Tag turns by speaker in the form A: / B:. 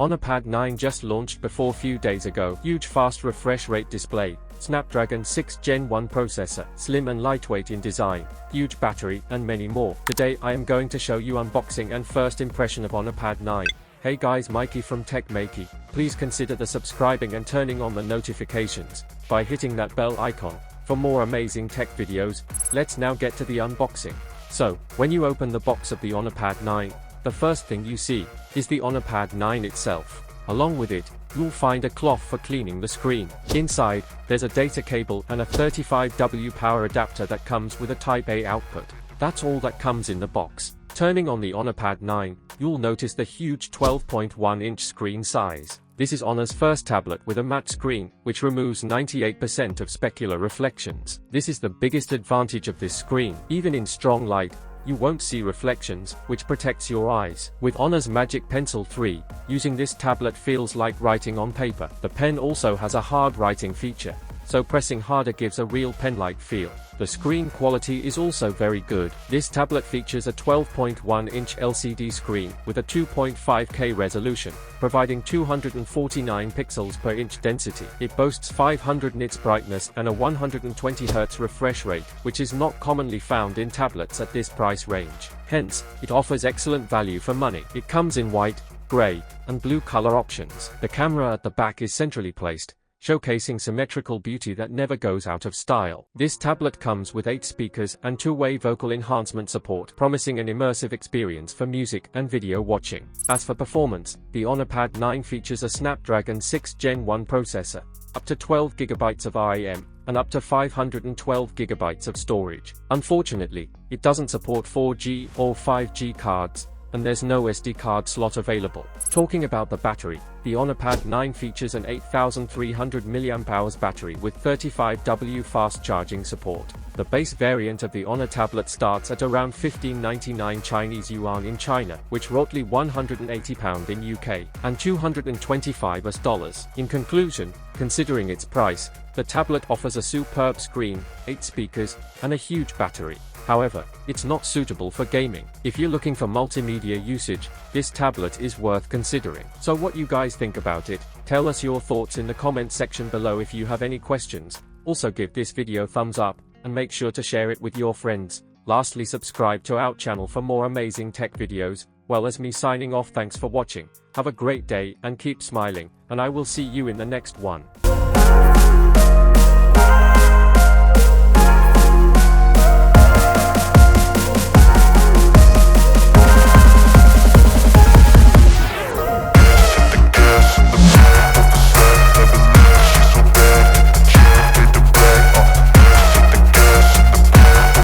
A: Honor Pad 9 just launched before few days ago. Huge fast refresh rate display, Snapdragon 6 Gen 1 processor, slim and lightweight in design, huge battery, and many more. Today I am going to show you unboxing and first impression of Honor Pad 9. Hey guys, Maiky from techmaiky. Please consider the subscribing and turning on the notifications by hitting that bell icon for more amazing tech videos. Let's now get to the unboxing. So, when you open the box of the Honor Pad 9, the first thing you see is the Honor Pad 9 itself. Along with it, you'll find a cloth for cleaning the screen. Inside, there's a data cable and a 35W power adapter that comes with a Type A output. That's all that comes in the box. Turning on the Honor Pad 9, you'll notice the huge 12.1-inch screen size. This is Honor's first tablet with a matte screen, which removes 98% of specular reflections. This is the biggest advantage of this screen. Even in strong light, you won't see reflections, which protects your eyes. With Honor's Magic Pencil 3, using this tablet feels like writing on paper. The pen also has a hard writing feature, so pressing harder gives a real pen-like feel. The screen quality is also very good. This tablet features a 12.1-inch LCD screen with a 2.5K resolution, providing 249 pixels per inch density. It boasts 500 nits brightness and a 120Hz refresh rate, which is not commonly found in tablets at this price range. Hence, it offers excellent value for money. It comes in white, gray, and blue color options. The camera at the back is centrally placed, showcasing symmetrical beauty that never goes out of style. This tablet comes with 8 speakers and two-way vocal enhancement support, promising an immersive experience for music and video watching. As for performance, the Honor Pad 9 features a Snapdragon 6 Gen 1 processor, up to 12GB of RAM, and up to 512GB of storage. Unfortunately, it doesn't support 4G or 5G cards, and there's no SD card slot available. Talking about the battery, the Honor Pad 9 features an 8300 mAh battery with 35W fast charging support. The base variant of the Honor tablet starts at around 1599 Chinese yuan in China, which roughly £180 in UK, and $225 US. In conclusion, considering its price, the tablet offers a superb screen, 8 speakers, and a huge battery. However, it's not suitable for gaming. If you're looking for multimedia usage, this tablet is worth considering. So what you guys think about it? Tell us your thoughts in the comment section below. If you have any questions, also give this video thumbs up, and make sure to share it with your friends. Lastly, subscribe to our channel for more amazing tech videos. Well, as me signing off, thanks for watching. Have a great day and keep smiling, and I will see you in the next one.